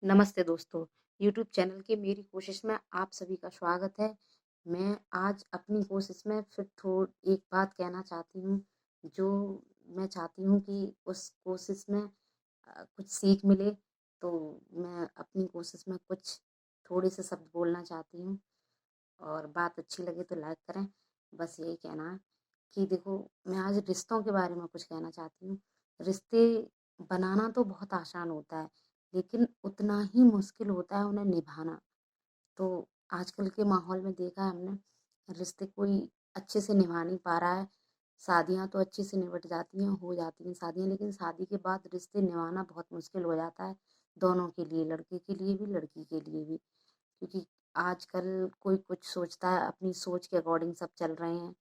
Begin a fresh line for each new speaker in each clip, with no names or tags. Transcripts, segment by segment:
नमस्ते दोस्तों, YouTube channel की मेरी कोशिश में आप सभी का स्वागत है। मैं आज अपनी कोशिश में फिर एक बात कहना चाहती हूँ, जो मैं चाहती हूँ कि उस कोशिश में कुछ सीख मिले, तो मैं अपनी कोशिश में कुछ थोड़े से शब्द बोलना चाहती हूँ और बात अच्छी लगे तो लाइक करें। बस यही कहना है कि देखो, मैं आज रिश्तों के बारे में कुछ कहना चाहती हूँ। रिश्ते बनाना तो बहुत आसान होता है, लेकिन उतना ही मुश्किल होता है उन्हें निभाना। तो आजकल के माहौल में देखा है हमने, रिश्ते कोई अच्छे से निभा नहीं पा रहा है। शादियाँ तो अच्छे से निबट जाती हैं, हो जाती हैं शादियाँ, लेकिन शादी के बाद रिश्ते निभाना बहुत मुश्किल हो जाता है, दोनों के लिए, लड़के के लिए भी, लड़की के लिए भी। क्योंकि आजकल कोई कुछ सोचता है, अपनी सोच के अकॉर्डिंग सब चल रहे हैं,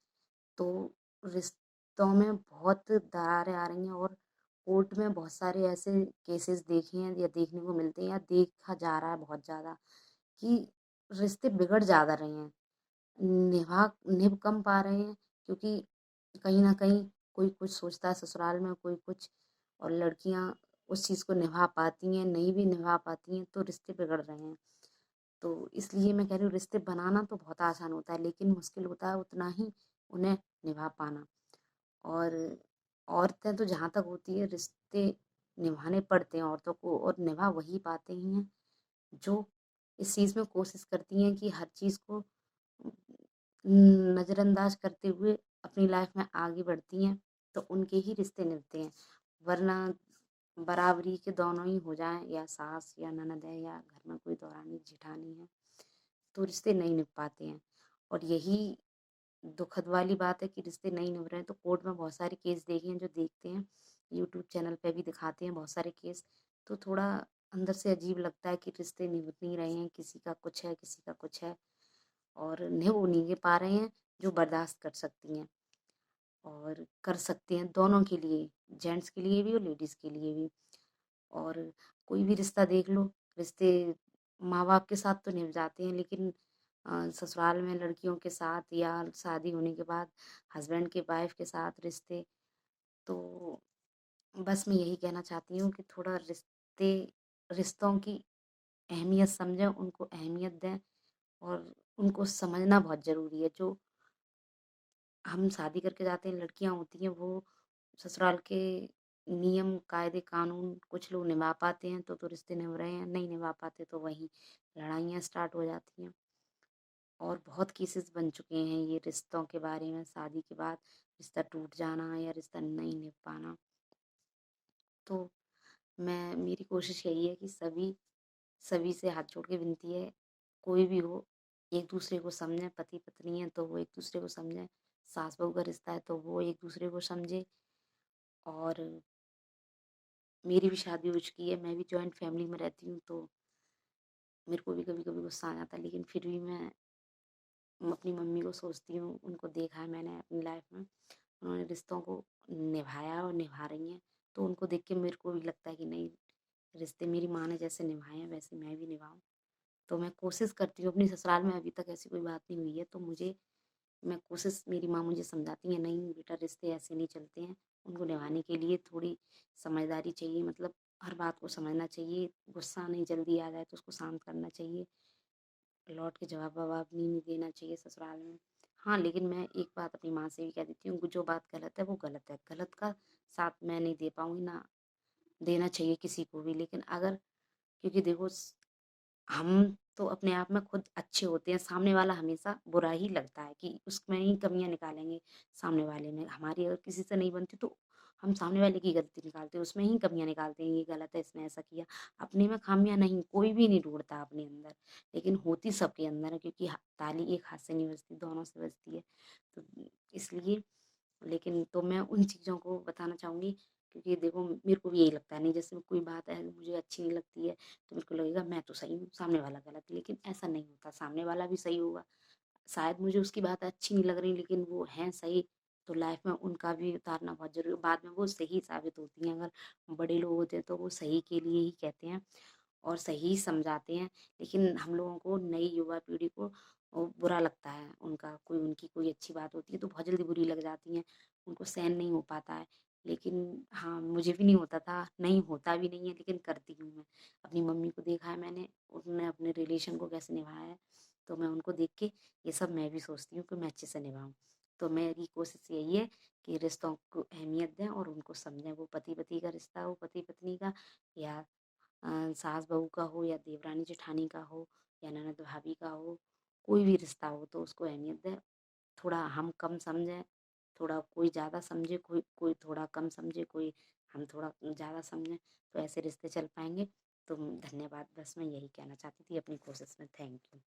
तो रिश्तों में बहुत दरारें आ रही हैं और कोर्ट में बहुत सारे ऐसे केसेस देखे हैं या देखने को मिलते हैं या देखा जा रहा है बहुत ज़्यादा, कि रिश्ते बिगड़ ज़्यादा रहे हैं, निभ कम पा रहे हैं, क्योंकि कहीं न कहीं कोई कुछ सोचता है ससुराल में, कोई कुछ, और लड़कियाँ उस चीज़ को निभा पाती हैं, नहीं भी निभा पाती हैं, तो रिश्ते बिगड़ रहे हैं। तो इसलिए मैं कह रही हूँ, रिश्ते बनाना तो बहुत आसान होता है, लेकिन मुश्किल होता है उतना ही उन्हें निभा पाना। और औरतें तो जहाँ तक होती है, रिश्ते निभाने पड़ते हैं औरतों को, और निभा वही पाते ही हैं जो इस चीज़ में कोशिश करती हैं कि हर चीज़ को नज़रअंदाज करते हुए अपनी लाइफ में आगे बढ़ती हैं, तो उनके ही रिश्ते निभते हैं। वरना बराबरी के दोनों ही हो जाएं, या सास या ननद है या घर में कोई दौरानी जेठानी है, तो रिश्ते नहीं निभ पाते हैं। और यही दुखद वाली बात है कि रिश्ते नहीं निभ रहे हैं, तो कोर्ट में बहुत सारे केस देखे हैं, जो देखते हैं यूट्यूब चैनल पे भी दिखाते हैं बहुत सारे केस, तो थोड़ा अंदर से अजीब लगता है कि रिश्ते निभ नहीं रहे हैं, किसी का कुछ है, किसी का कुछ है, और निभ उन्हीं के पा रहे हैं जो बर्दाश्त कर सकती हैं और कर सकते हैं, दोनों के लिए, जेंट्स के लिए भी और लेडीज़ के लिए भी। और कोई भी रिश्ता देख लो, रिश्ते माँ-बाप के साथ तो निभ जाते हैं, लेकिन ससुराल में लड़कियों के साथ या शादी होने के बाद हस्बैंड के वाइफ के साथ रिश्ते, तो बस मैं यही कहना चाहती हूँ कि थोड़ा रिश्तों की अहमियत समझें, उनको अहमियत दें, और उनको समझना बहुत ज़रूरी है। जो हम शादी करके जाते हैं, लड़कियाँ होती हैं, वो ससुराल के नियम, कायदे, कानून कुछ लोग निभा पाते हैं, तो रिश्ते निभ रहे हैं, नहीं निभा पाते तो वहीं लड़ाइयाँ स्टार्ट हो जाती हैं। और बहुत केसेस बन चुके हैं ये रिश्तों के बारे में, शादी के बाद रिश्ता टूट जाना या रिश्ता नहीं निभ पाना। तो मेरी कोशिश यही है कि सभी सभी से हाथ जोड़ के विनती है, कोई भी हो, एक दूसरे को समझें, पति पत्नी है तो वो एक दूसरे को समझें, सास बहू का रिश्ता है तो वो एक दूसरे को समझे। और मेरी भी शादी हो चुकी है, मैं भी जॉइंट फैमिली में रहती हूँ, तो मेरे को भी कभी-कभी गुस्सा आ जाता है, लेकिन फिर भी मैं अपनी मम्मी को सोचती हूँ, उनको देखा है मैंने अपनी लाइफ में, उन्होंने रिश्तों को निभाया और निभा रही हैं, तो उनको देख के मेरे को भी लगता है कि नहीं, रिश्ते मेरी माँ ने जैसे निभाए हैं वैसे मैं भी निभाऊँ। तो मैं कोशिश करती हूँ, अपनी ससुराल में अभी तक ऐसी कोई बात नहीं हुई है, तो मैं कोशिश, मेरी माँ मुझे समझाती हैं, नहीं बेटा, रिश्ते ऐसे नहीं चलते हैं, उनको निभाने के लिए थोड़ी समझदारी चाहिए, मतलब हर बात को समझना चाहिए, गुस्सा नहीं जल्दी आ जाए तो उसको शांत करना चाहिए, लौट के जवाब-ववाब नहीं देना चाहिए ससुराल में। हाँ, लेकिन मैं एक बात अपनी माँ से भी कह देती हूँ कि जो बात गलत है वो गलत है, गलत का साथ मैं नहीं दे पाऊँगी, ना देना चाहिए किसी को भी। लेकिन अगर, क्योंकि देखो, हम तो अपने आप में खुद अच्छे होते हैं, सामने वाला हमेशा बुरा ही लगता है, कि उसमें ही कमियाँ निकालेंगे सामने वाले में। हमारी अगर किसी से नहीं बनती तो हम सामने वाले की गलती निकालते हैं, उसमें ही कमियाँ निकालते हैं, ये गलत है, इसने ऐसा किया। अपने में खामियाँ नहीं, कोई भी नहीं ढूँढता अपने अंदर, लेकिन होती सबके अंदर है, क्योंकि ताली एक हाथ से नहीं बजती, दोनों से बजती है। तो इसलिए, लेकिन तो मैं उन चीज़ों को बताना चाहूँगी, क्योंकि देखो मेरे को भी यही लगता है, नहीं, जैसे कोई बात है मुझे अच्छी नहीं लगती है, तो मेरे को लगेगा मैं तो सही हूँ, सामने वाला गलत है, लेकिन ऐसा नहीं होता, सामने वाला भी सही होगा। शायद मुझे उसकी बात अच्छी नहीं लग रही, लेकिन वो हैं सही, तो लाइफ में उनका भी उतारना बहुत ज़रूरी है, बाद में वो सही साबित होती हैं। अगर बड़े लोग होते हैं तो वो सही के लिए ही कहते हैं और सही समझाते हैं, लेकिन हम लोगों को, नई युवा पीढ़ी को, बुरा लगता है, उनका कोई, उनकी कोई अच्छी बात होती है तो बहुत जल्दी बुरी लग जाती हैं, उनको सहन नहीं हो पाता है। लेकिन हाँ, मुझे भी नहीं होता था, नहीं होता भी नहीं है लेकिन करती हूँ मैं। अपनी मम्मी को देखा है मैंने, उन्होंने अपने रिलेशन को कैसे निभाया है, तो मैं उनको देख के ये सब मैं भी सोचती हूँ कि मैं अच्छे से निभाऊँ। तो मेरी कोशिश यही है कि रिश्तों को अहमियत दें और उनको समझें, वो पति-पति का रिश्ता हो, पति-पत्नी का या सास-बहू का हो या देवरानी-जेठानी का हो या ननद-भाभी का हो, कोई भी रिश्ता हो तो उसको अहमियत दें। थोड़ा हम कम समझें, थोड़ा कोई ज़्यादा समझे, कोई कोई थोड़ा कम समझे, कोई हम थोड़ा ज़्यादा समझें, तो ऐसे रिश्ते चल पाएँगे। तो धन्यवाद, बस मैं यही कहना चाहती थी अपनी कोशिश में। Thank you.